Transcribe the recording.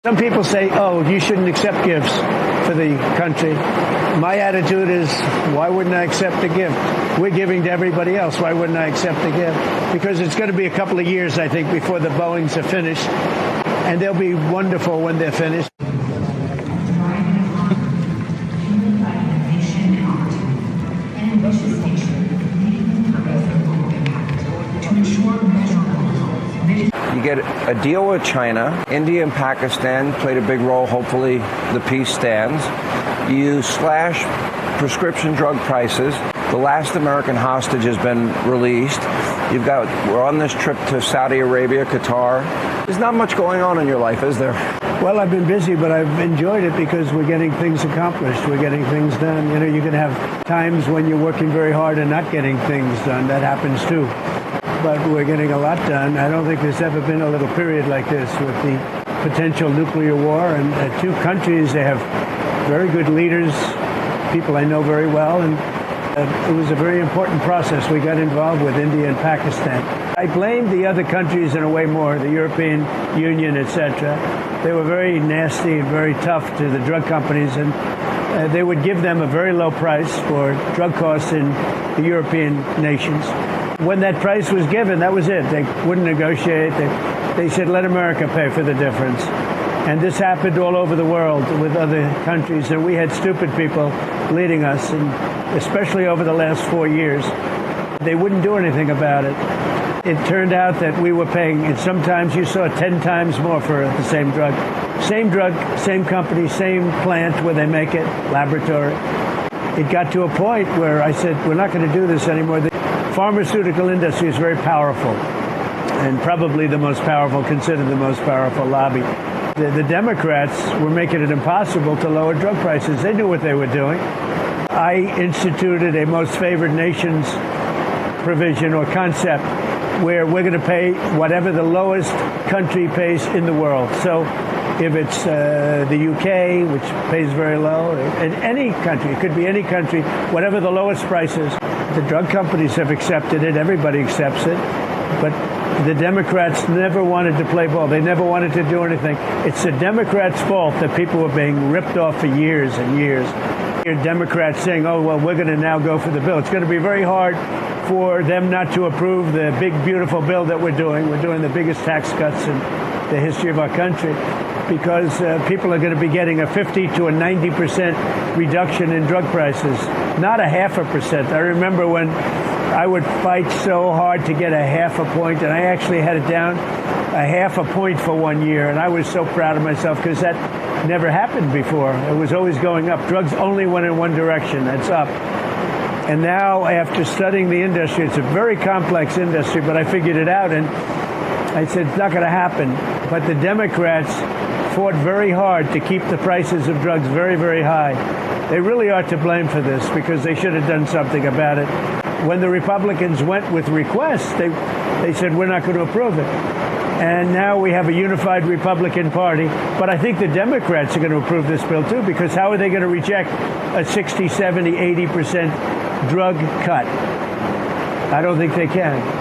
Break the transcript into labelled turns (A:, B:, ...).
A: Some people say, oh, you shouldn't accept gifts for the country. My attitude is, why wouldn't I accept a gift? We're giving to everybody else. Why wouldn't I accept a gift? Because it's going to be a couple of years, I think, before the Boeings are finished. And they'll be wonderful when they're finished.
B: You get a deal with China. India and Pakistan played a big role. Hopefully the peace stands. You slash prescription drug prices. The last American hostage has been released. We're on this trip to Saudi Arabia, Qatar. There's not much going on in your life, is there?
A: Well, I've been busy, but I've enjoyed it because we're getting things accomplished. We're getting things done. You know, you can have times when you're working very hard and not getting things done. That happens too. But we're getting a lot done. I don't think there's ever been a little period like this with the potential nuclear war. And two countries, they have very good leaders, people I know very well. And it was a very important process we got involved with, India and Pakistan. I blame the other countries in a way more, the European Union, etc. They were very nasty and very tough to the drug companies, and they would give them a very low price for drug costs in the European nations. When that price was given, that was it. They wouldn't negotiate. They said, let America pay for the difference. And this happened all over the world with other countries, and we had stupid people leading us, and especially over the last 4 years. They wouldn't do anything about it. It turned out that we were paying, and sometimes you saw 10 times more for the same drug. Same drug, same company, same plant where they make it, laboratory. It got to a point where I said, we're not going to do this anymore. The pharmaceutical industry is very powerful, and probably the most powerful, considered the most powerful lobby. The Democrats were making it impossible to lower drug prices. They knew what they were doing. I instituted a most favored nations provision or concept where we're going to pay whatever the lowest country pays in the world. So if it's the UK, which pays very low, in any country, it could be any country, whatever the lowest price is. The drug companies have accepted it. Everybody accepts it. But the Democrats never wanted to play ball. They never wanted to do anything. It's the Democrats' fault that people were being ripped off for years and years. Democrats saying, oh, well, we're going to now go for the bill. It's going to be very hard for them not to approve the big, beautiful bill that we're doing. We're doing the biggest tax cuts in the history of our country because people are going to be getting a 50 to a 90% reduction in drug prices, not a 0.5%. I remember when I would fight so hard to get a 0.5 point, and I actually had it down a 0.5 point for 1 year, and I was so proud of myself because that never happened before. It was always going up. Drugs only went in one direction. That's up. And now, after studying the industry, it's a very complex industry, but I figured it out, and I said, it's not going to happen. But the Democrats fought very hard to keep the prices of drugs very, very high. They really are to blame for this because they should have done something about it. When the Republicans went with requests, they said, we're not going to approve it. And now we have a unified Republican Party. But I think the Democrats are going to approve this bill, too, because how are they going to reject a 60, 70, 80% drug cut? I don't think they can.